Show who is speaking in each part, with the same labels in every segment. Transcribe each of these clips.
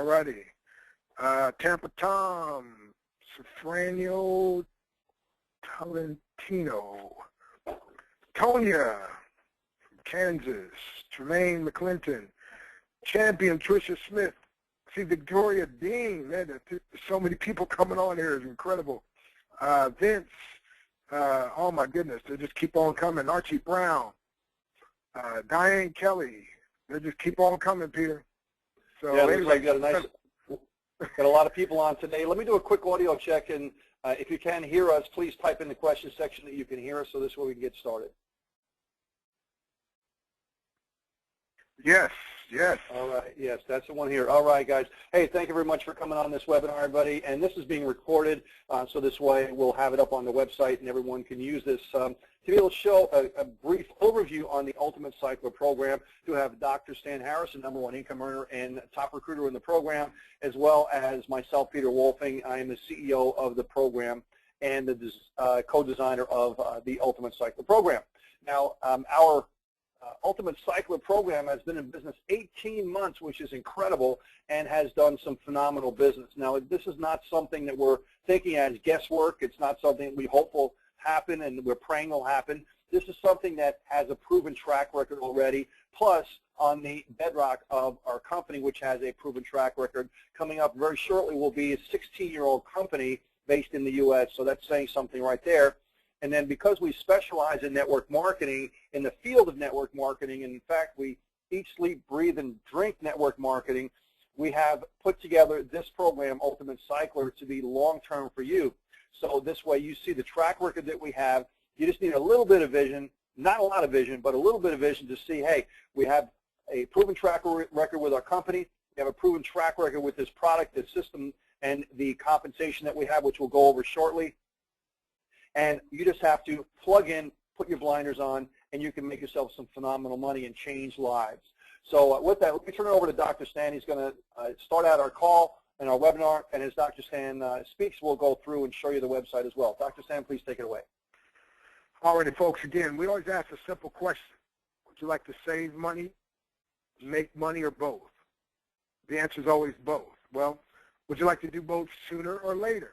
Speaker 1: righty. Tampa Tom, Sofranio Tolentino, Tonya from Kansas, Tremaine McClinton, Champion Tricia Smith. See, Victoria Dean, man, there's so many people coming on here. It's incredible. Vince, oh my goodness, they just keep on coming. Archie Brown, Diane Kelly, they just keep on coming, Peter. So
Speaker 2: yeah,
Speaker 1: anyway,
Speaker 2: got a lot of people on today. Let me do a quick audio check, and if you can hear us, please type in the question section that you can hear us, so this way we can get started.
Speaker 1: Yes, yes.
Speaker 2: All right, yes, that's the one here. All right, guys. Hey, thank you very much for coming on this webinar, everybody. And this is being recorded, so this way we'll have it up on the website and everyone can use this to be able to show a brief overview on the Ultimate Cycler program. To have Dr. Stan Harrison, #1 income earner and top recruiter in the program, as well as myself, Peter Wolfing. I am the CEO of the program and the co-designer of the Ultimate Cycler program. Now, our Ultimate Cycler program has been in business 18 months, which is incredible, and has done some phenomenal business. Now, this is not something that we're thinking as guesswork. It's not something we hope will happen and we're praying will happen. This is something that has a proven track record already, plus on the bedrock of our company, which has a proven track record. Coming up very shortly will be a 16-year-old company based in the U.S., so that's saying something right there. And then because we specialize in network marketing, in the field of network marketing, and in fact we eat, sleep, breathe, and drink network marketing, we have put together this program, Ultimate Cycler, to be long-term for you. So this way you see the track record that we have. You just need a little bit of vision, not a lot of vision, but a little bit of vision to see, hey, we have a proven track record with our company. We have a proven track record with this product, this system, and the compensation that we have, which we'll go over shortly. And you just have to plug in, put your blinders on, and you can make yourself some phenomenal money and change lives. So with that, let me turn it over to Dr. Stan. He's going to start out our call and our webinar, and as Dr. Stan speaks, we'll go through and show you the website as well. Dr. Stan, please take it away.
Speaker 1: All righty, folks, again, we always ask a simple question. Would you like to save money, make money, or both? The answer is always both. Well, would you like to do both sooner or later?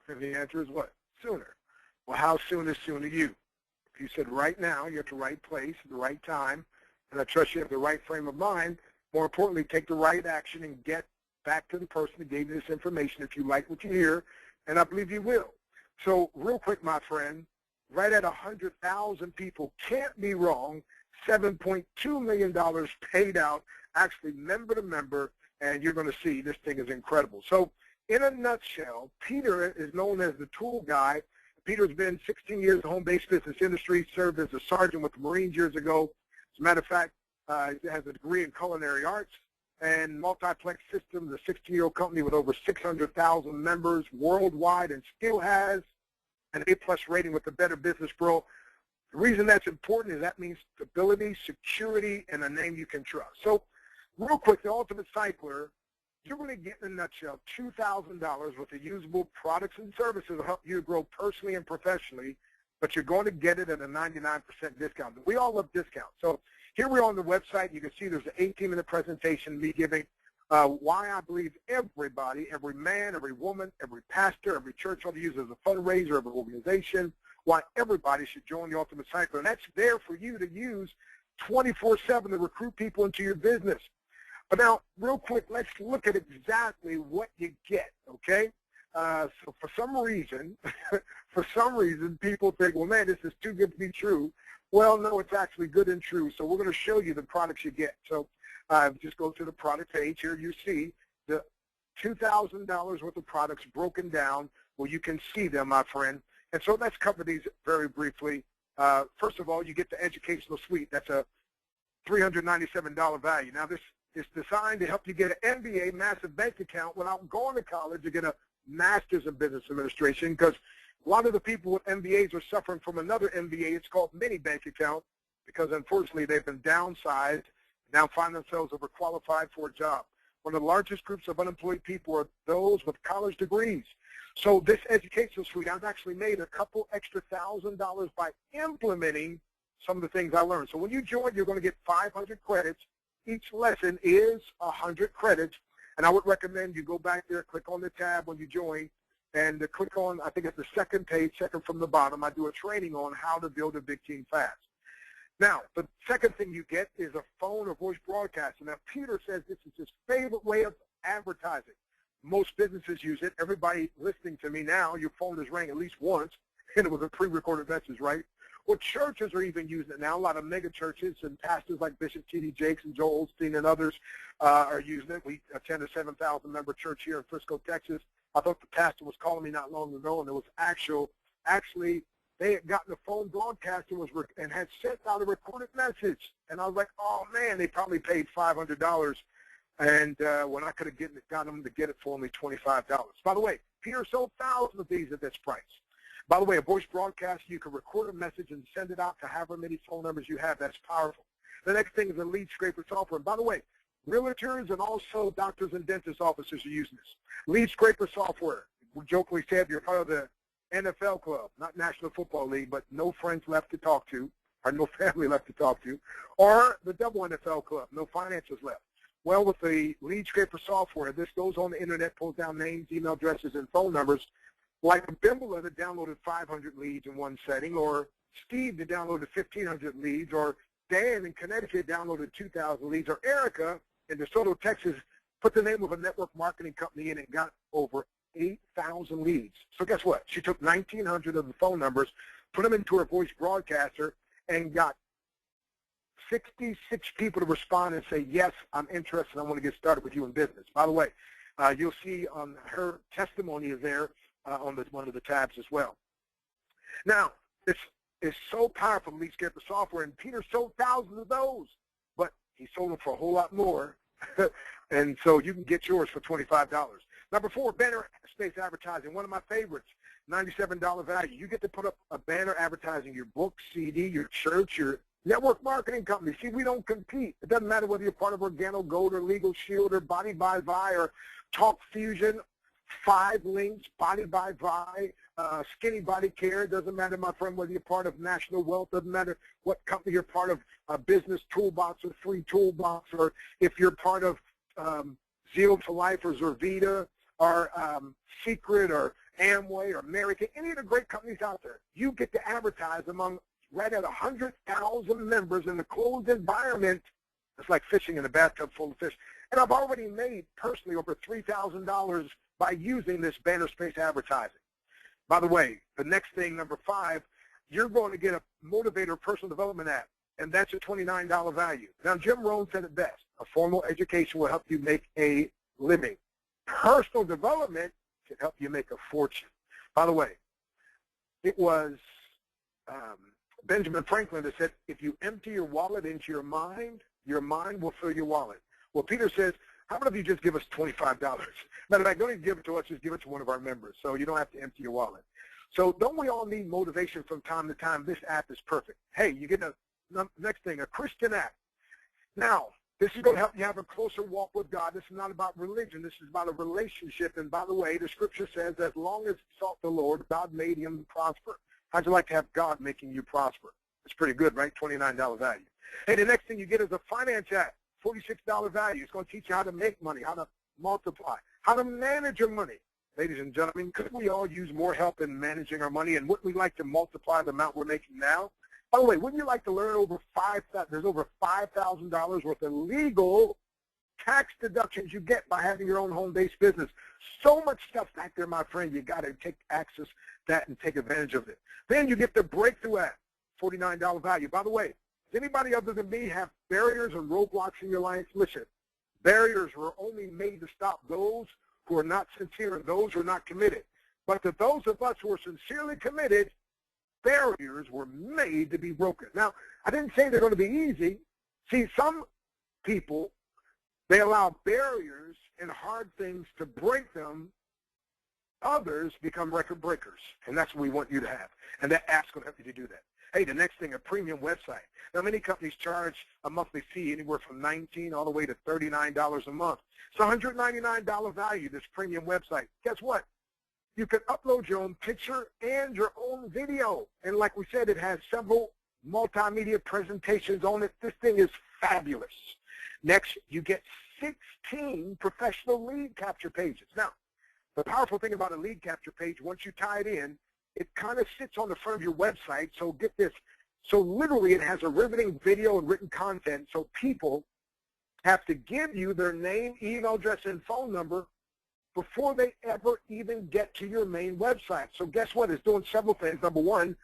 Speaker 1: And the answer is what? Sooner. Well, how soon is soon to you? If you said right now, you're at the right place at the right time, and I trust you have the right frame of mind, more importantly, take the right action and get back to the person who gave you this information if you like what you hear, and I believe you will. So real quick, my friend, right at 100,000 people, can't be wrong, $7.2 million paid out, actually member to member, and you're going to see this thing is incredible. So in a nutshell, Peter is known as the tool guy. Peter's been 16 years in the home-based business industry, served as a sergeant with the Marines years ago. As a matter of fact, he has a degree in culinary arts and Multiplex Systems, a 16-year-old company with over 600,000 members worldwide, and still has an A+ rating with the Better Business Bureau. The reason that's important is that means stability, security, and a name you can trust. So real quick, the Ultimate Cycler, you're going to get, in a nutshell, $2,000 worth of usable products and services to help you grow personally and professionally, but you're going to get it at a 99% discount. We all love discounts. So here we are on the website. You can see there's an 18-minute presentation, me giving why I believe everybody, every man, every woman, every pastor, every church ought to use as a fundraiser, every organization, why everybody should join the Ultimate Cycler. And that's there for you to use 24/7 to recruit people into your business. But now, real quick, let's look at exactly what you get, okay? So for some reason, people think, well, man, this is too good to be true. Well, no, it's actually good and true. So we're going to show you the products you get. So just go to the product page. Here you see the $2,000 worth of products broken down where you can see them, my friend. And so let's cover these very briefly. First of all, you get the educational suite. That's a $397 value. Now, this is designed to help you get an MBA, massive bank account, without going to college to get a master's in business administration, because a lot of the people with MBAs are suffering from another MBA. It's called mini bank account, because unfortunately they've been downsized, now find themselves overqualified for a job. One of the largest groups of unemployed people are those with college degrees. So this educational suite, I've actually made a couple extra $1,000 by implementing some of the things I learned. So when you join, you're going to get 500 credits. Each lesson is 100 credits. And I would recommend you go back there, click on the tab when you join, and click on, I think it's the second page, second from the bottom. I do a training on how to build a big team fast. Now, the second thing you get is a phone or voice broadcasting. Now, Peter says this is his favorite way of advertising. Most businesses use it. Everybody listening to me now, your phone has rang at least once, and it was a pre-recorded message, right? Well, churches are even using it now. A lot of mega churches and pastors like Bishop T.D. Jakes and Joel Osteen and others are using it. We attend a 7,000-member church here in Frisco, Texas. I thought the pastor was calling me not long ago, and it was actually they had gotten a phone broadcast and had sent out a recorded message. And I was like, oh, man, they probably paid $500. And when I could have got them to get it for only $25. By the way, Peter sold thousands of these at this price. By the way, a voice broadcast, you can record a message and send it out to however many phone numbers you have. That's powerful. The next thing is the lead scraper software. And by the way, realtors and also doctors and dentist offices are using this. Lead scraper software. We jokingly say if you're part of the NFL club, not National Football League, but no friends left to talk to, or no family left to talk to, or the double NFL club, no finances left. Well, with the lead scraper software, this goes on the internet, pulls down names, email addresses, and phone numbers. Like Bimbala that downloaded 500 leads in one setting, or Steve that downloaded 1,500 leads, or Dan in Connecticut downloaded 2,000 leads, or Erica in DeSoto, Texas, put the name of a network marketing company in and got over 8,000 leads. So guess what? She took 1,900 of the phone numbers, put them into her voice broadcaster, and got 66 people to respond and say, yes, I'm interested. I want to get started with you in business. By the way, you'll see on her testimony is there on one of the tabs as well. Now, this is so powerful, lead scraper software, and Peter sold thousands of those, but he sold them for a whole lot more, and so you can get yours for $25. Number 4, banner space advertising, one of my favorites, $97 value. You get to put up a banner advertising your book, CD, your church, your network marketing company. See, we don't compete. It doesn't matter whether you're part of Organo Gold or Legal Shield or Body by Vi or Talk Fusion, 5 Links, Body by Vi, Skinny Body Care. It doesn't matter, my friend, whether you're part of National Wealth. Doesn't matter what company you're part of, Business Toolbox or Free Toolbox, or if you're part of Zeal to Life or Zervita or Secret or Amway or American, any of the great companies out there. You get to advertise among right at 100,000 members in a closed environment. It's like fishing in a bathtub full of fish. And I've already made personally over $3,000 by using this banner space advertising. By the way, the next thing, number 5, you're going to get a motivator personal development app, and that's a $29 value. Now, Jim Rohn said it best. A formal education will help you make a living. Personal development can help you make a fortune. By the way, it was Benjamin Franklin that said, if you empty your wallet into your mind will fill your wallet. Well, Peter says, how about if you just give us $25? Matter of fact, don't even give it to us, just give it to one of our members, so you don't have to empty your wallet. So don't we all need motivation from time to time? This app is perfect. Hey, you get next thing, a Christian app. Now, this is going to help you have a closer walk with God. This is not about religion. This is about a relationship. And by the way, the scripture says, as long as he sought the Lord, God made him prosper. How'd you like to have God making you prosper? It's pretty good, right? $29 value. Hey, the next thing you get is a finance app, $46 value. It's going to teach you how to make money, how to multiply, how to manage your money. Ladies and gentlemen, could we all use more help in managing our money? And wouldn't we like to multiply the amount we're making now? By the way, wouldn't you like to learn there's over $5,000 worth of legal tax deductions you get by having your own home-based business? So much stuff back there, my friend. You got to take access to that and take advantage of it. Then you get the Breakthrough app, $49 value. By the way, does anybody other than me have barriers and roadblocks in your life? Listen, barriers were only made to stop those who are not sincere and those who are not committed. But to those of us who are sincerely committed, barriers were made to be broken. Now, I didn't say they're going to be easy. See, some people, they allow barriers and hard things to break them. Others become record breakers, and that's what we want you to have. And that app's going to help you to do that. Hey, the next thing, a premium website. Now, many companies charge a monthly fee anywhere from $19 all the way to $39 a month. It's $199 value, this premium website. Guess what? You can upload your own picture and your own video. And like we said, it has several multimedia presentations on it. This thing is fabulous. Next, you get 16 professional lead capture pages. Now, the powerful thing about a lead capture page, once you tie it in, it kind of sits on the front of your website. So get this. So literally it has a riveting video and written content, so people have to give you their name, email address, and phone number before they ever even get to your main website. So guess what? It's doing several things. Number one,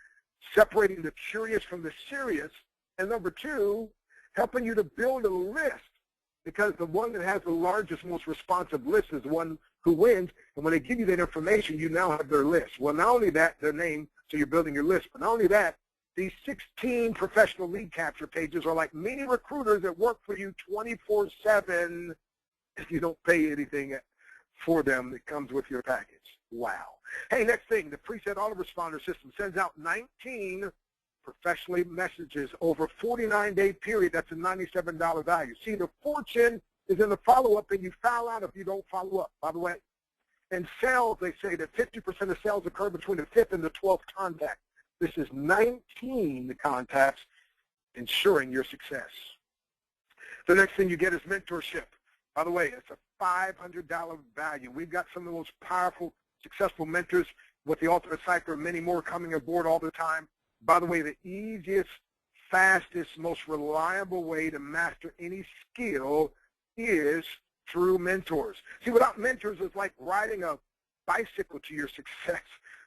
Speaker 1: separating the curious from the serious. And number two, helping you to build a list, because the one that has the largest, most responsive list is the one who wins. And when they give you that information, you now have their list. Well, not only that, their name, so you're building your list, but not only that, these 16 professional lead capture pages are like mini recruiters that work for you 24/7 if you don't pay anything for them that comes with your package. Wow. Hey, next thing, the preset autoresponder system sends out 19 professionally messages over a 49-day period. That's a $97 value. See, the fortune is in the follow-up, and you foul out if you don't follow up, by the way. In sales, they say that 50% of sales occur between the 5th and the 12th contact. This is 19 contacts ensuring your success. The next thing you get is mentorship. By the way, it's a $500 value. We've got some of the most powerful, successful mentors with the Ultimate Cipher, many more coming aboard all the time. By the way, the easiest, fastest, most reliable way to master any skill is through mentors. See, without mentors, it's like riding a bicycle to your success.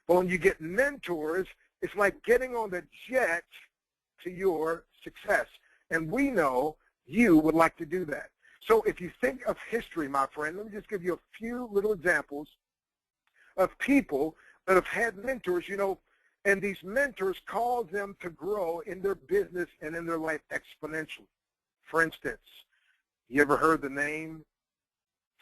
Speaker 1: But when you get mentors, it's like getting on the jet to your success. And we know you would like to do that. So if you think of history, my friend, let me just give you a few little examples of people that have had mentors, you know, and these mentors cause them to grow in their business and in their life exponentially. For instance, you ever heard the name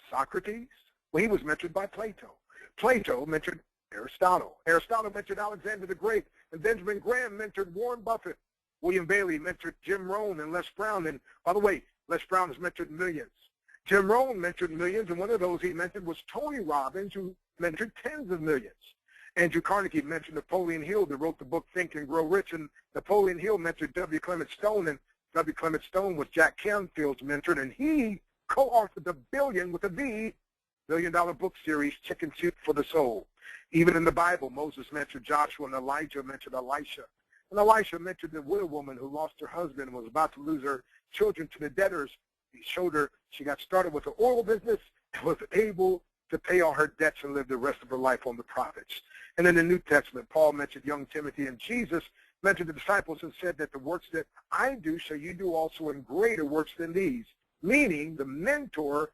Speaker 1: Socrates? Well, he was mentored by Plato. Plato mentored Aristotle. Aristotle mentored Alexander the Great, and Benjamin Graham mentored Warren Buffett. William Bailey mentored Jim Rohn and Les Brown. And by the way, Les Brown has mentored millions. Jim Rohn mentored millions, and one of those he mentored was Tony Robbins, who mentored tens of millions. Andrew Carnegie mentored Napoleon Hill, that wrote the book Think and Grow Rich, and Napoleon Hill mentored W. Clement Stone, and W. Clement Stone was Jack Canfield's mentor, and he co-authored the Billion with a B, $billion book series, Chicken Soup for the Soul. Even in the Bible, Moses mentored Joshua, and Elijah mentored Elisha. And Elisha mentored the widow woman who lost her husband and was about to lose her children to the debtors. He showed her she got started with the oil business and was able to pay all her debts and live the rest of her life on the profits. And in the New Testament, Paul mentioned young Timothy, and Jesus mentored the disciples and said that the works that I do shall you do also, in greater works than these. Meaning the mentor,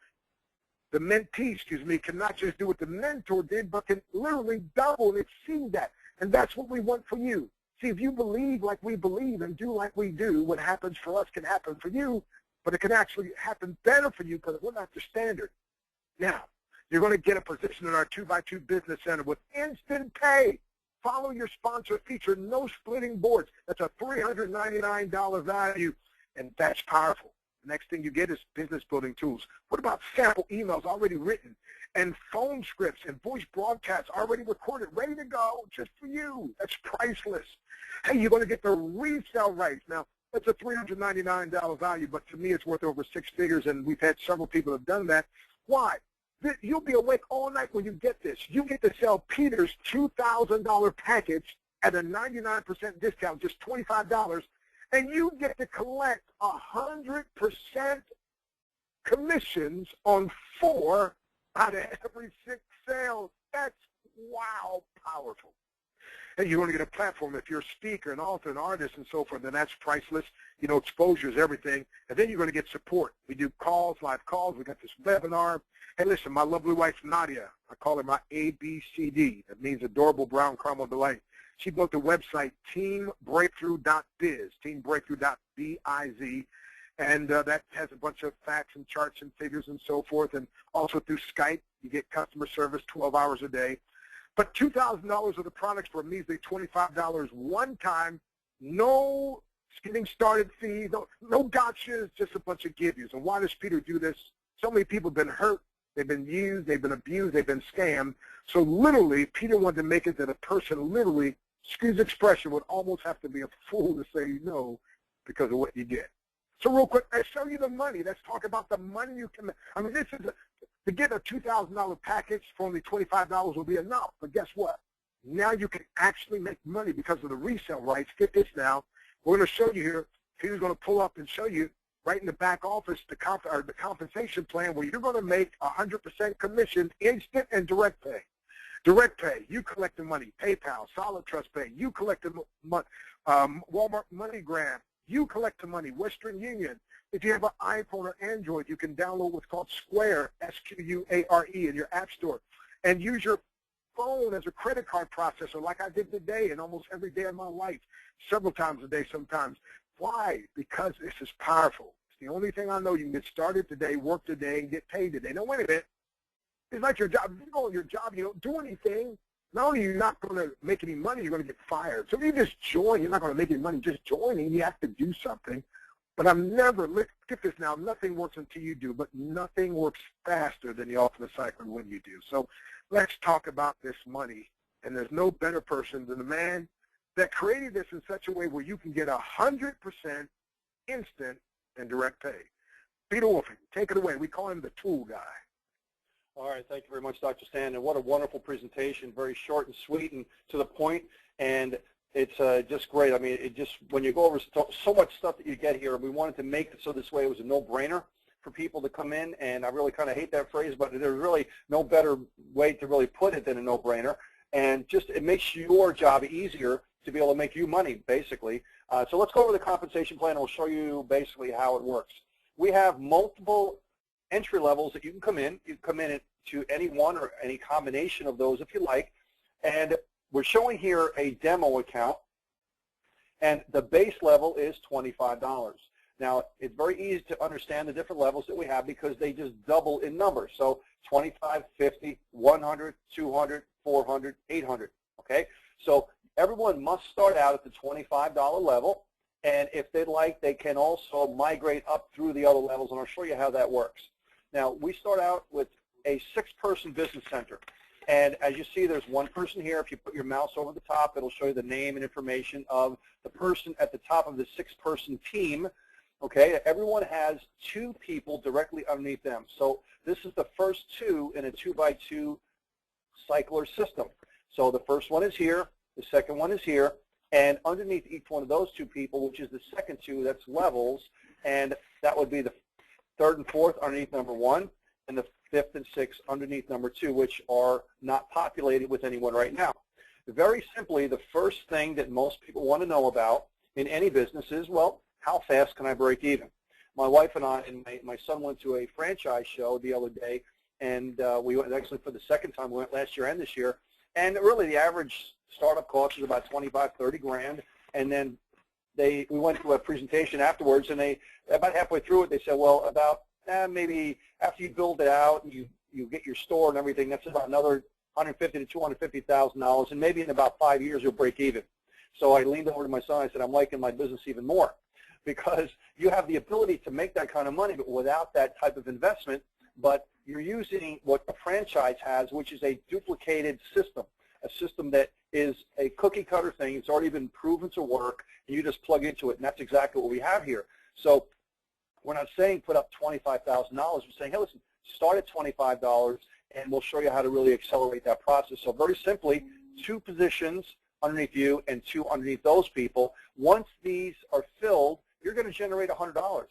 Speaker 1: the mentee, can not just do what the mentor did, but can literally double and exceed that. And that's what we want for you. See, if you believe like we believe and do like we do, what happens for us can happen for you, but it can actually happen better for you because we're not the standard. Now, you're going to get a position in our 2x2 Business Center with instant pay. Follow your sponsor feature, no splitting boards. That's a $399 value, and that's powerful. The next thing you get is business building tools. What about sample emails already written, and phone scripts and voice broadcasts already recorded, ready to go just for you? That's priceless. Hey, you're going to get the resale rights. Now, that's a $399 value, but to me it's worth over 6 figures, and we've had several people have done that. Why? You'll be awake all night when you get this. You get to sell Peter's $2,000 package at a 99% discount, just $25, and you get to collect 100% commissions on 4 out of every 6 sales. That's, wow, powerful. And you're going to get a platform. If you're a speaker, an author, an artist, and so forth, then that's priceless. You know, exposure is everything. And then you're going to get support. We do calls, live calls. We got this webinar. Hey, listen, my lovely wife, Nadia, I call her my ABCD. That means Adorable Brown Caramel Delight. She built the website teambreakthrough.biz, teambreakthrough.biz, and that has a bunch of facts and charts and figures and so forth. And also through Skype, you get customer service 12 hours a day. But $2,000 of the products for a measly $25 one time, no getting started fees, no gotchas, just a bunch of give yous. And why does Peter do this? So many people have been hurt, they've been used, they've been abused, they've been scammed. So literally, Peter wanted to make it that a person literally, excuse the expression, would almost have to be a fool to say no because of what you get. So real quick, let's show you the money. Let's talk about the money you can make. I mean, to get a $2,000 package for only $25 will be enough. But guess what? Now you can actually make money because of the resale rights. Get this now. We're going to show you here. Peter's going to pull up and show you right in the back office the compensation plan where you're going to make 100% commission, instant and direct pay. Direct pay, you collect the money. PayPal, Solid Trust Pay, you collect the money. Walmart MoneyGram, you collect the money. Western Union. If you have an iPhone or Android, you can download what's called Square, S-Q-U-A-R-E, in your app store, and use your phone as a credit card processor like I did today and almost every day of my life, several times a day sometimes. Why? Because this is powerful. It's the only thing I know. You can get started today, work today, and get paid today. Now, wait a minute. It's like your job. If you go on your job, you don't do anything. Not only are you not going to make any money, you're going to get fired. So if you just join, you're not going to make any money just joining. You have to do something. But I'm never, look at this now, nothing works until you do, but nothing works faster than the ultimate cycle when you do. So let's talk about this money. And there's no better person than the man that created this in such a way where you can get 100% instant and direct pay. Peter Wolfing, take it away. We call him the tool guy.
Speaker 2: All right, thank you very much, Dr. Stan, and what a wonderful presentation, very short and sweet and to the point, and it's just great. I mean, it just, when you go over so much stuff that you get here, we wanted to make it so this way it was a no-brainer for people to come in, and I really kind of hate that phrase, but there's really no better way to really put it than a no-brainer, and just it makes your job easier to be able to make you money, basically. So let's go over the compensation plan, and we'll show you basically how it works. We have multiple entry levels that you can come in. You can come in to any one or any combination of those if you like. And we're showing here a demo account. And the base level is $25. Now, it's very easy to understand the different levels that we have because they just double in numbers. So 25, 50, 100, 200, 400, 800. Okay? So everyone must start out at the $25 level. And if they'd like, they can also migrate up through the other levels, and I'll show you how that works. Now, we start out with a 6-person business center. And as you see, there's one person here. If you put your mouse over the top, it'll show you the name and information of the person at the top of the 6-person team. Okay, everyone has 2 people directly underneath them. So this is the first 2 in a 2x2 cycler system. So the first one is here, the second one is here, and underneath each one of those 2 people, which is the second 2, that's levels, and that would be the 3rd and 4th underneath number 1, and the 5th and 6th underneath number 2, which are not populated with anyone right now. Very simply, the first thing that most people want to know about in any business is, well, how fast can I break even? My wife and I and my son went to a franchise show the other day, and we went actually for the second time. We went last year and this year, and really the average startup cost is about 25, 30 grand, and then we went to a presentation afterwards, and they about halfway through it, they said, well, about maybe after you build it out and you get your store and everything, that's about another $150,000 to $250,000, and maybe in about 5 years you'll break even. So I leaned over to my son and I said, I'm liking my business even more, because you have the ability to make that kind of money, but without that type of investment, but you're using what a franchise has, which is a duplicated system, a system that is a cookie-cutter thing. It's already been proven to work, and you just plug into it, and that's exactly what we have here. So we're not saying put up $25,000. We're saying, hey, listen, start at $25, and we'll show you how to really accelerate that process. So very simply, 2 positions underneath you and 2 underneath those people. Once these are filled, you're going to generate $100.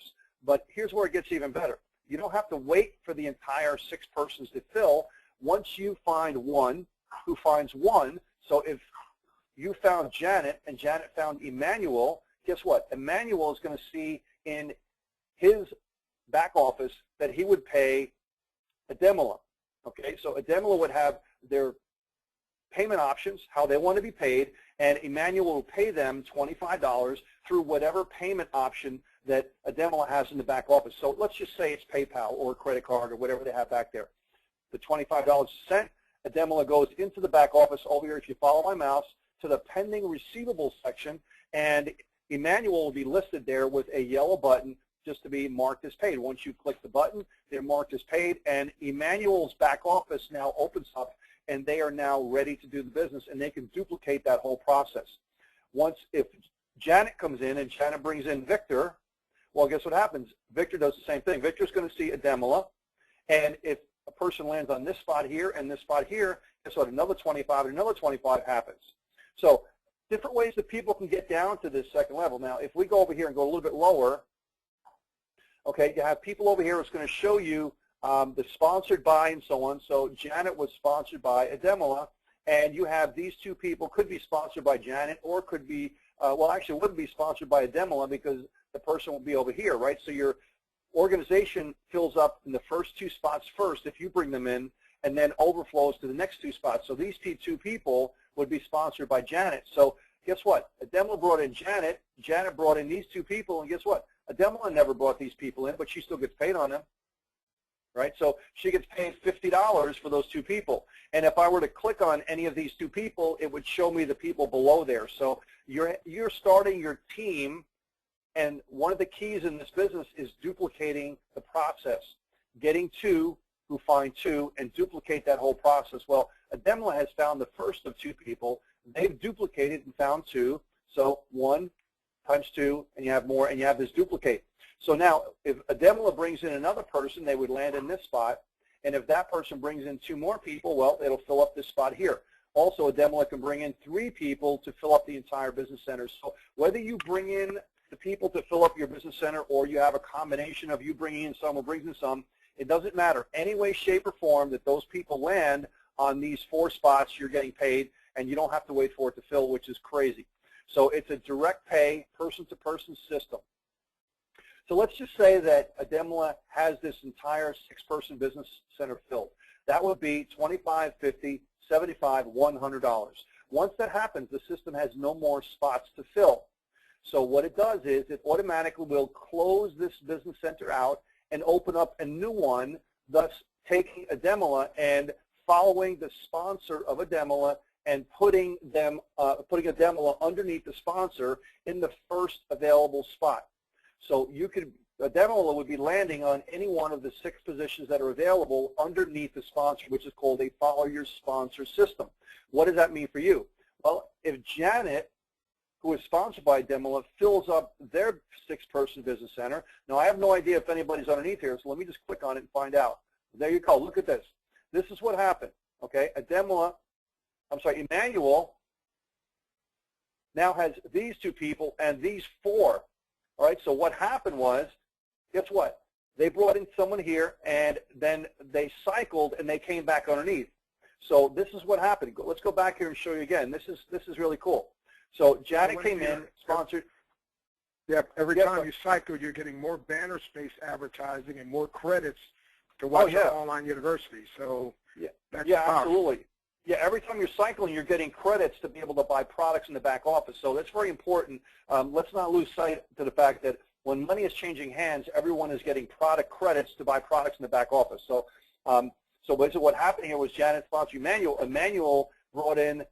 Speaker 2: But here's where it gets even better. You don't have to wait for the entire 6 persons to fill. Once you find one who finds one, so if you found Janet and Janet found Emmanuel, guess what? Emmanuel is going to see in his back office that he would pay Ademula. Okay, so Ademula would have their payment options, how they want to be paid, and Emmanuel will pay them $25 through whatever payment option that Ademula has in the back office. So let's just say it's PayPal or a credit card or whatever they have back there. The $25 is sent. Ademula goes into the back office over here, if you follow my mouse, to the pending receivables section, and Emmanuel will be listed there with a yellow button just to be marked as paid. Once you click the button, they're marked as paid, and Emmanuel's back office now opens up, and they are now ready to do the business, and they can duplicate that whole process. Once, if Janet comes in and Janet brings in Victor, Well, guess what happens? Victor does the same thing. Victor's going to see Ademla, and if a person lands on this spot here and this spot here, guess what? Another 25 and another 25 happens. So different ways that people can get down to this second level. Now, if we go over here and go a little bit lower, okay, you have people over here. It's going to show you the sponsored by and so on. So Janet was sponsored by Ademla, and you have these two people could be sponsored by Janet or could be, well, actually it wouldn't be sponsored by Ademla because the person will be over here, right? So your organization fills up in the first two spots first if you bring them in, and then overflows to the next two spots. So these two people would be sponsored by Janet. So guess what? Ademla brought in Janet. Janet brought in these two people, and guess what? Ademla never brought these people in, but she still gets paid on them, right? So she gets paid $50 for those two people. And if I were to click on any of these two people, it would show me the people below there. So you're starting your team, and one of the keys in this business is duplicating the process, getting two who find two and duplicate that whole process. Well, Ademla has found the first of two people. They've duplicated and found two. So 1 times 2, and you have more, and you have this duplicate. So now, if Ademla brings in another person, they would land in this spot. And if that person brings in 2 more people, well, it'll fill up this spot here. Also, Ademla can bring in 3 people to fill up the entire business center. So whether you bring in the people to fill up your business center or you have a combination of you bringing in some or bringing in some, it doesn't matter. Any way, shape, or form that those people land on these 4 spots, you're getting paid, and you don't have to wait for it to fill, which is crazy. So it's a direct pay, person-to-person system. So let's just say that Ademla has this entire 6-person business center filled. That would be $25, $50, $75, $100. Once that happens, the system has no more spots to fill. So what it does is it automatically will close this business center out and open up a new one, thus taking Ademla and following the sponsor of Ademla and putting Ademla underneath the sponsor in the first available spot. So you could, Ademla would be landing on any one of the 6 positions that are available underneath the sponsor, which is called a follow your sponsor system. What does that mean for you? Well, if Janet, who is sponsored by Ademla, fills up their 6-person business center. Now, I have no idea if anybody's underneath here, so let me just click on it and find out. There you go. Look at this. This is what happened. Okay, Emmanuel now has these 2 people and these 4. All right, so what happened was, guess what? They brought in someone here, and then they cycled, and they came back underneath. So this is what happened. Let's go back here and show you again. This is really cool. So Janet came in, sponsored.
Speaker 1: Yeah, every time you cycle, you're getting more banner space advertising and more credits to watch your online university. So that's powerful.
Speaker 2: Absolutely. Yeah, every time you're cycling, you're getting credits to be able to buy products in the back office. So that's very important. Let's not lose sight to the fact that when money is changing hands, everyone is getting product credits to buy products in the back office. So, so basically what happened here was Janet sponsored Emmanuel. Emmanuel brought in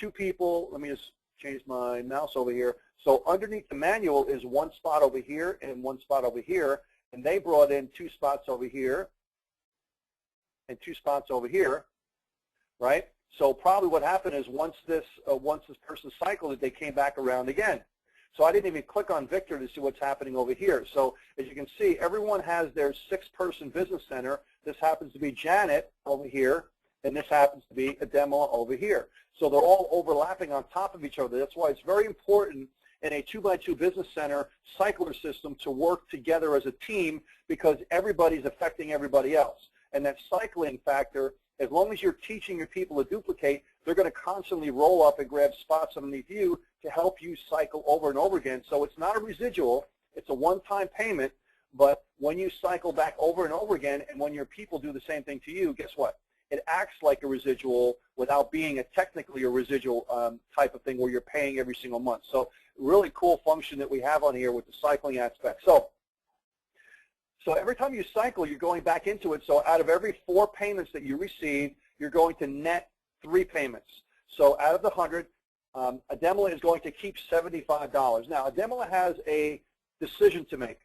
Speaker 2: 2 people. Let me just change my mouse over here. So underneath Emmanuel is 1 spot over here and 1 spot over here, and they brought in 2 spots over here and 2 spots over here, right? So probably what happened is once this person cycled it, they came back around again. So I didn't even click on Victor to see what's happening over here. So as you can see, everyone has their 6-person business center. This happens to be Janet over here, and this happens to be Ademla over here. So they're all overlapping on top of each other. That's why it's very important in a 2x2 business center cycler system to work together as a team, because everybody's affecting everybody else. And that cycling factor, as long as you're teaching your people to duplicate, they're going to constantly roll up and grab spots underneath you to help you cycle over and over again. So it's not a residual. It's a one-time payment. But when you cycle back over and over again, and when your people do the same thing to you, guess what? It acts like a residual without being technically a residual type of thing where you're paying every single month. So really cool function that we have on here with the cycling aspect. So every time you cycle, you're going back into it. So out of every 4 payments that you receive, you're going to net 3 payments. So out of the 100, Ademla is going to keep $75. Now, Ademla has a decision to make.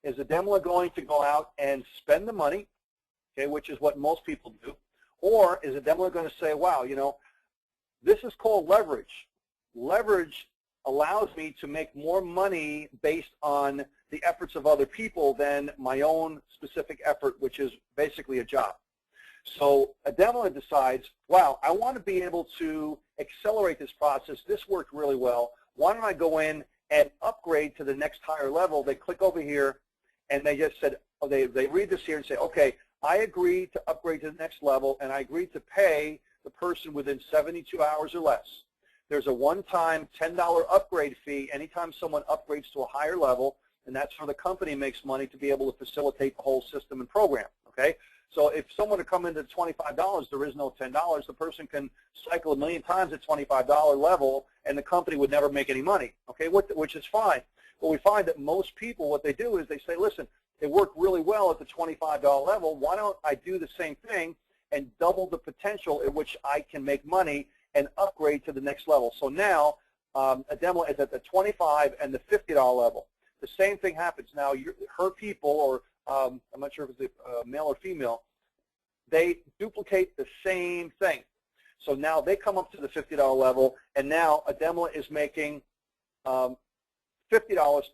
Speaker 2: Is Ademla going to go out and spend the money, okay, which is what most people do, or is Ademla going to say, wow, you know, this is called leverage. Leverage allows me to make more money based on the efforts of other people than my own specific effort, which is basically a job. So Ademla decides, wow, I want to be able to accelerate this process. This worked really well. Why don't I go in and upgrade to the next higher level? They click over here, and they just said, oh, they read this here and say, okay, I agree to upgrade to the next level, and I agree to pay the person within 72 hours or less. There's a one-time $10 upgrade fee anytime someone upgrades to a higher level, and that's how the company makes money to be able to facilitate the whole system and program, okay? So if someone to come into $25, there is no $10. The person can cycle a million times at $25 level, and the company would never make any money, okay, which is fine. But we find that most people, what they do is they say, listen, it worked really well at the $25 level. Why don't I do the same thing and double the potential at which I can make money and upgrade to the next level? So now Ademla is at the $25 and the $50 level. The same thing happens. Now her people, or I'm not sure if it's a male or female, they duplicate the same thing. So now they come up to the $50 level, and now Ademla is making $50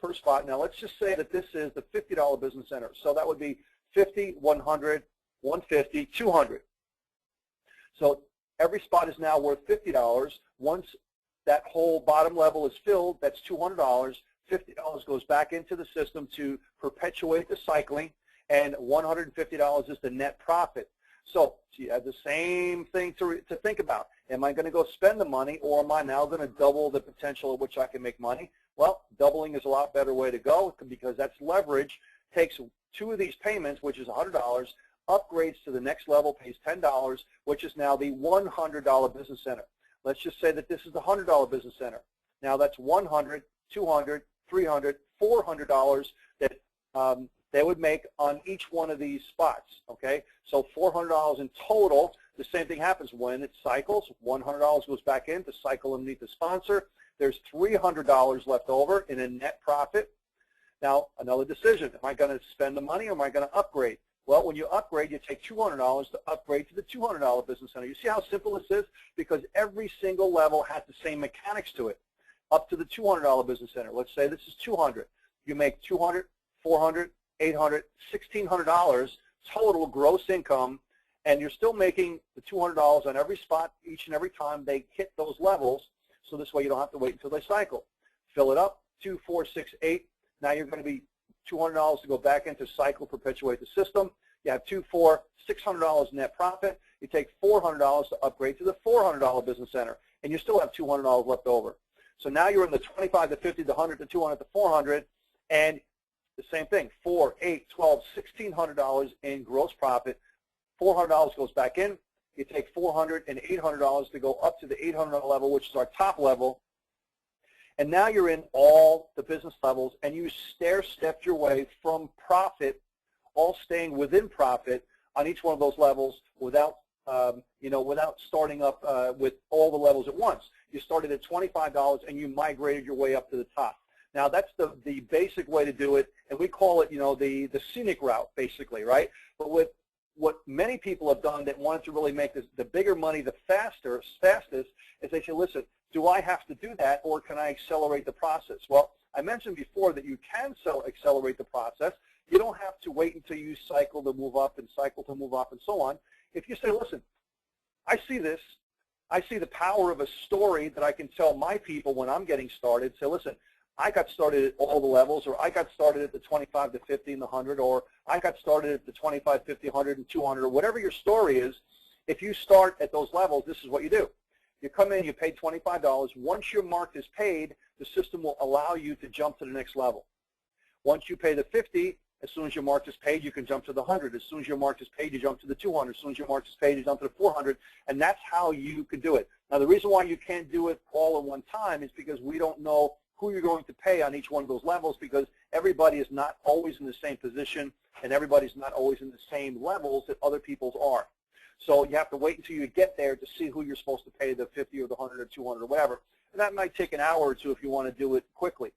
Speaker 2: per spot. Now let's just say that this is the $50 business center. So that would be 50, 100, 150, 200. So every spot is now worth $50. Once that whole bottom level is filled, that's $200. $50 goes back into the system to perpetuate the cycling, and $150 is the net profit. So you have the same thing to think about. Am I going to go spend the money, or am I now going to double the potential at which I can make money? Well, doubling is a lot better way to go, because that's leverage. Takes two of these payments, which is $100, upgrades to the next level, pays $10, which is now the $100 business center. Let's just say that this is the $100 business center. Now that's $100, $200, $300, $400 that they would make on each one of these spots, okay? So $400 in total. The same thing happens when it cycles. $100 goes back in to cycle underneath the sponsor. There's $300 left over in a net profit. Now, another decision. Am I going to spend the money, or am I going to upgrade? Well, when you upgrade, you take $200 to upgrade to the $200 business center. You see how simple this is? Because every single level has the same mechanics to it. Up to the $200 business center. Let's say this is $200. You make $200, $400, $800, $1,600 total gross income, and you're still making the $200 on every spot each and every time they hit those levels. So this way you don't have to wait until they cycle. Fill it up, 2, 4, 6, 8. Now you're going to be $200 to go back into cycle, perpetuate the system. You have $2, $4, $600 net profit. You take $400 to upgrade to the $400 business center, and you still have $200 left over. So now you're in the 25 to 50 to 100 to 200 to 400, and the same thing, $4, $8, $12, $1,600 in gross profit. $400 goes back in. You take $400 and $800 to go up to the $800 level, which is our top level. And now you're in all the business levels, and you stair-stepped your way from profit, all staying within profit on each one of those levels without, without starting up with all the levels at once. You started at $25 and you migrated your way up to the top. Now that's the basic way to do it, and we call it, the scenic route, basically, right? But what many people have done that wanted to really make this, the bigger money the fastest, is they say, listen, do I have to do that, or can I accelerate the process? Well, I mentioned before that you can accelerate the process. You don't have to wait until you cycle to move up and cycle to move up and so on. If you say, listen, I see this. I see the power of a story that I can tell my people when I'm getting started. Say, listen, I got started at all the levels, or I got started at the 25 to 50 and the 100, or I got started at the 25, 50, 100, and 200, or whatever your story is. If you start at those levels, this is what you do. You come in, you pay $25. Once your mark is paid, the system will allow you to jump to the next level. Once you pay the 50, as soon as your mark is paid, you can jump to the 100. As soon as your mark is paid, you jump to the 200. As soon as your mark is paid, you jump to the 400. And that's how you can do it. Now, the reason why you can't do it all at one time is because we don't know who you're going to pay on each one of those levels, because everybody is not always in the same position, and everybody's not always in the same levels that other people's are. So you have to wait until you get there to see who you're supposed to pay, the 50 or the 100 or 200 or whatever. And that might take an hour or two if you want to do it quickly.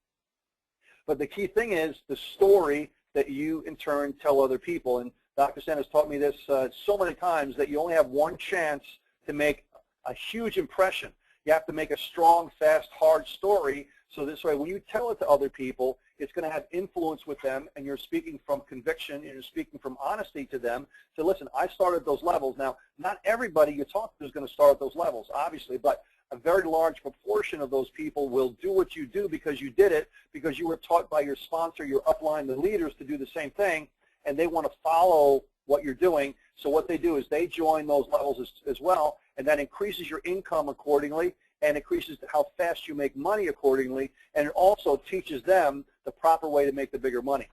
Speaker 2: But the key thing is the story that you, in turn, tell other people. And Dr. Sen has taught me this so many times, that you only have one chance to make a huge impression. You have to make a strong, fast, hard story So this way, when you tell it to other people, it's going to have influence with them, and you're speaking from conviction, and you're speaking from honesty to them. So listen, I started those levels. Now, not everybody you talk to is going to start at those levels, obviously, but a very large proportion of those people will do what you do because you did it, because you were taught by your sponsor, your upline, the leaders to do the same thing, and they want to follow what you're doing. So what they do is they join those levels as well, and that increases your income accordingly, and increases how fast you make money accordingly, and it also teaches them the proper way to make the bigger money.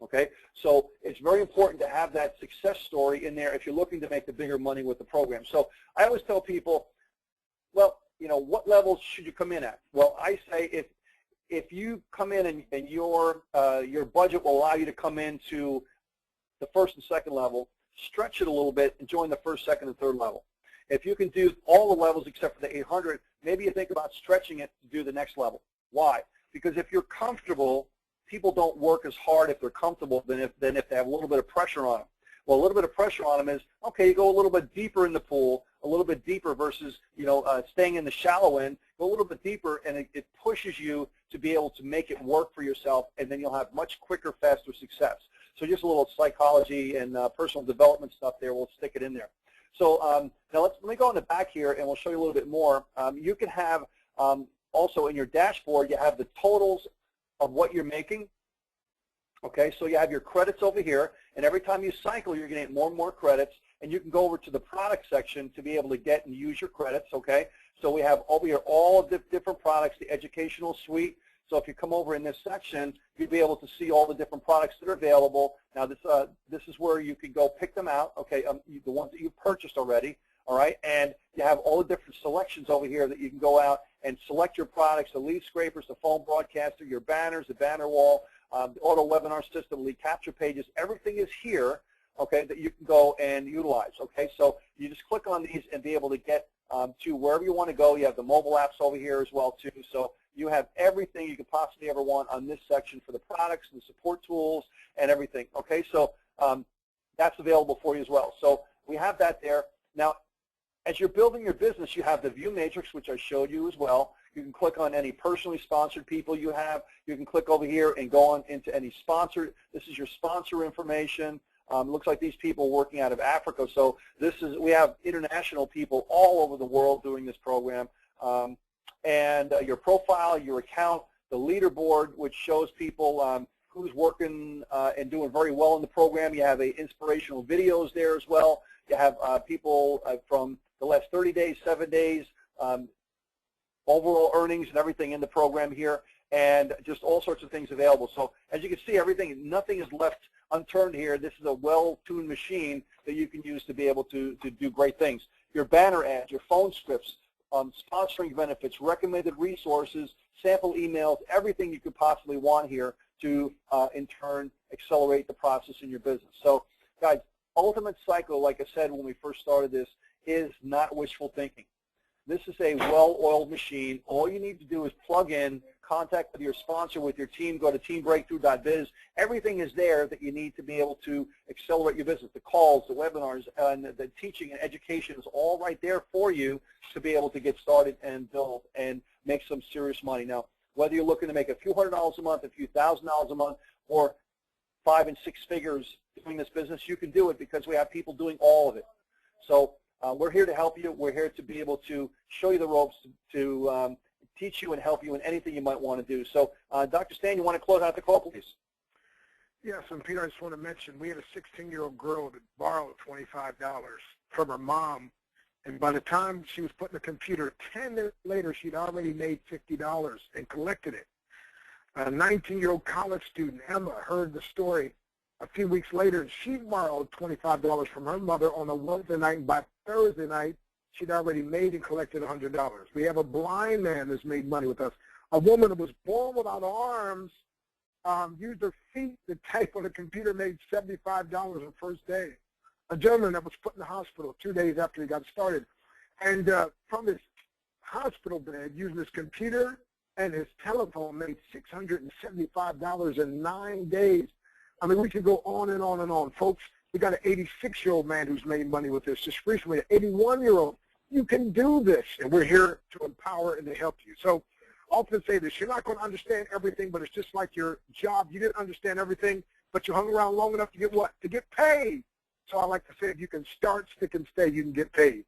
Speaker 2: Okay, so it's very important to have that success story in there if you're looking to make the bigger money with the program. So I always tell people, well, you know, what levels should you come in at? Well, I say if you come in and your budget will allow you to come into the first and second level, stretch it a little bit and join the first, second, and third level. If you can do all the levels except for the 800, maybe you think about stretching it to do the next level. Why? Because if you're comfortable, people don't work as hard if they're comfortable than if they have a little bit of pressure on them. Well, a little bit of pressure on them is, okay, you go a little bit deeper in the pool, a little bit deeper versus, you know, staying in the shallow end, go a little bit deeper, and it pushes you to be able to make it work for yourself, and then you'll have much quicker, faster success. So just a little psychology and personal development stuff there. We'll stick it in there. So now let me go in the back here, and we'll show you a little bit more. You can have also in your dashboard, you have the totals of what you're making. Okay, so you have your credits over here, and every time you cycle, you're going to get more and more credits, and you can go over to the product section to be able to get and use your credits. Okay, so we have over here all of the different products, the educational suite. So if you come over in this section, you'll be able to see all the different products that are available. Now this is where you can go pick them out, okay, the ones that you've purchased already, all right? And you have all the different selections over here that you can go out and select your products, the lead scrapers, the phone broadcaster, your banners, the banner wall, the auto webinar system, lead capture pages, everything is here, okay, that you can go and utilize, okay? So you just click on these and be able to get to wherever you want to go. You have the mobile apps over here as well, too. So you have everything you could possibly ever want on this section for the products and the support tools and everything. Okay, so that's available for you as well. So we have that there. Now, as you're building your business, you have the view matrix, which I showed you as well. You can click on any personally sponsored people you have. You can click over here and go on into any sponsored. This is your sponsor information. Looks like these people are working out of Africa. So we have international people all over the world doing this program. And your profile, your account, the leaderboard, which shows people who's working and doing very well in the program. You have inspirational videos there as well. You have people from the last 30 days, 7 days, overall earnings and everything in the program here, and just all sorts of things available. So as you can see, nothing is left unturned here. This is a well-tuned machine that you can use to be able to do great things. Your banner ads, your phone scripts, sponsoring benefits, recommended resources, sample emails, everything you could possibly want here to, in turn, accelerate the process in your business. So, guys, Ultimate Cycle, like I said when we first started this, is not wishful thinking. This is a well-oiled machine. All you need to do is plug in, contact with your sponsor, with your team, go to teambreakthrough.biz. Everything is there that you need to be able to accelerate your business. The calls, the webinars, and the teaching and education is all right there for you to be able to get started and build and make some serious money. Now, whether you're looking to make a few $100s a month, a few $1,000s a month, or 5 and 6 figures doing this business, you can do it because we have people doing all of it. So we're here to help you. We're here to be able to show you the ropes, to teach you and help you in anything you might want to do. So, Dr. Stan, you want to close out the call, please?
Speaker 1: Yes, and Peter, I just want to mention, we had a 16-year-old girl that borrowed $25 from her mom, and by the time she was putting the computer, 10 minutes later, she'd already made $50 and collected it. A 19-year-old college student, Emma, heard the story a few weeks later, and she borrowed $25 from her mother on a Wednesday night, and by Thursday night, she'd already made and collected $100. We have a blind man that's made money with us. A woman that was born without arms, used her feet to type on a computer, made $75 the first day. A gentleman that was put in the hospital 2 days after he got started, and from his hospital bed, using his computer and his telephone, made $675 in 9 days. I mean, we could go on and on and on. Folks, we got an 86-year-old man who's made money with this just recently, an 81-year-old. You can do this, and we're here to empower and to help you. So often say this, you're not going to understand everything, but it's just like your job. You didn't understand everything, but you hung around long enough to get what? To get paid. So I like to say if you can start, stick, and stay, you can get paid.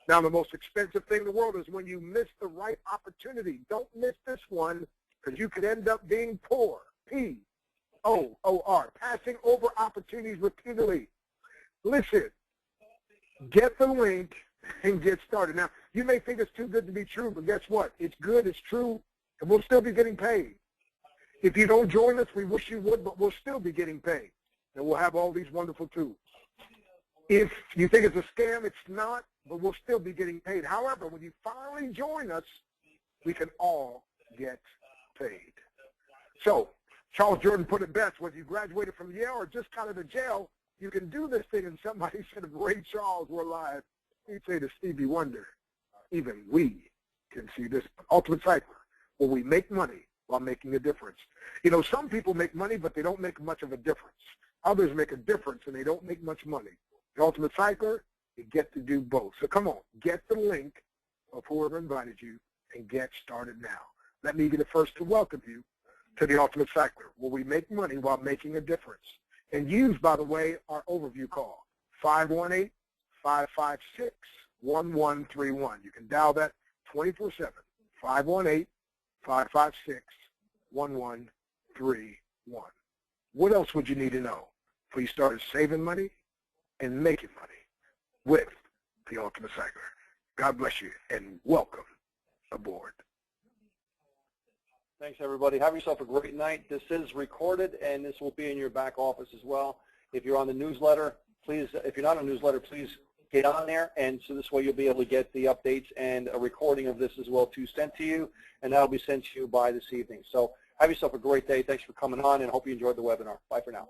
Speaker 1: Now, the most expensive thing in the world is when you miss the right opportunity. Don't miss this one because you could end up being poor. P-O-O-R, passing over opportunities repeatedly. Listen, get the link and get started. Now, you may think it's too good to be true, but guess what? It's good, it's true, and we'll still be getting paid. If you don't join us, we wish you would, but we'll still be getting paid. And we'll have all these wonderful tools. If you think it's a scam, it's not, but we'll still be getting paid. However, when you finally join us, we can all get paid. So, Charles Jordan put it best, whether you graduated from Yale or just got out of jail, you can do this thing. And somebody said, if Ray Charles were alive, he'd say to Stevie Wonder, even we can see this. Ultimate Cycler, where we make money while making a difference. You know, some people make money, but they don't make much of a difference. Others make a difference, and they don't make much money. The Ultimate Cycler, you get to do both. So come on, get the link of whoever invited you and get started now. Let me be the first to welcome you to the Ultimate Cycler, where we make money while making a difference. And use, by the way, our overview call, 518-556-1131. You can dial that 24/7, 518-556-1131. What else would you need to know before you started saving money and making money with the Ultimate Cycler? God bless you, and welcome aboard.
Speaker 2: Thanks, everybody. Have yourself a great night. This is recorded, and this will be in your back office as well. If you're on the newsletter, please, if you're not on the newsletter, please get on there, and so this way you'll be able to get the updates and a recording of this as well, too, sent to you, and that'll be sent to you by this evening. So have yourself a great day. Thanks for coming on, and hope you enjoyed the webinar. Bye for now.